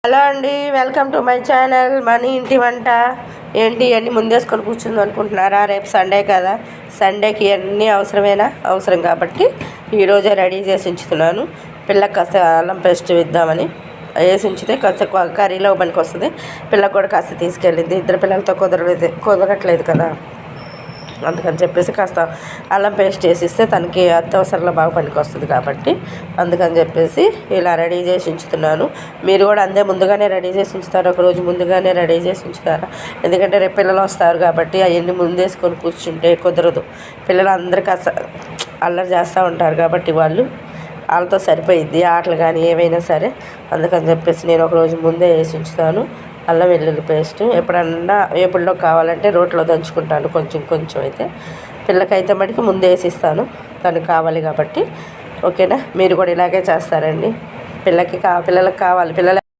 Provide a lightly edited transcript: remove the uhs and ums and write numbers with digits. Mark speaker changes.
Speaker 1: Hello అండి, welcome to my channel money ఇంటి వంట. ఏంటి అన్నీ ముందేసుకొని కూర్చుంది అనుకుంటున్నారా? రేపు సండే కదా, సండేకి అన్నీ అవసరం కాబట్టి ఈరోజే రెడీ చేసి ఉంచుతున్నాను. పిల్లకి కాస్త అల్లం పేస్ట్ ఇద్దామని వేసి ఉంచితే కాస్త కర్రీలో పనికి వస్తుంది. పిల్లకి కూడా కాస్త తీసుకెళ్ళింది. ఇద్దరు పిల్లలతో కుదరట్లేదు కదా, అందుకని చెప్పేసి కాస్త అల్లం పేస్ట్ వేసిస్తే తనకి అత్యవసరంలో బాగా పనికి వస్తుంది కాబట్టి అందుకని చెప్పేసి ఇలా రెడీ చేసి ఉంచుతున్నాను. మీరు కూడా అందే ముందుగానే రెడీ చేసి ఉంచుతారు, ఒకరోజు ముందుగానే రెడీ చేసి ఉంచుతారా? ఎందుకంటే రేపు పిల్లలు వస్తారు కాబట్టి అవన్నీ ముందేసుకొని కూర్చుంటే కుదరదు. పిల్లలు అందరూ కాస్త అల్లరి చేస్తూ ఉంటారు కాబట్టి వాళ్ళతో సరిపోయిద్ది ఆటలు కానీ ఏవైనా సరే. అందుకని చెప్పేసి నేను ఒకరోజు ముందే వేసి ఉంచుతాను అల్లం వెల్లుల్లి పేస్ట్. ఎప్పుడన్నా వేపుల్లో కావాలంటే రోట్లో దంచుకుంటాను కొంచెం అయితే. పిల్లకైతే మటుకు ముందే వేసిస్తాను, తనకు కావాలి కాబట్టి. ఓకేనా? మీరు కూడా ఇలాగే చేస్తారండి. పిల్లలకు కావాలి, పిల్లలు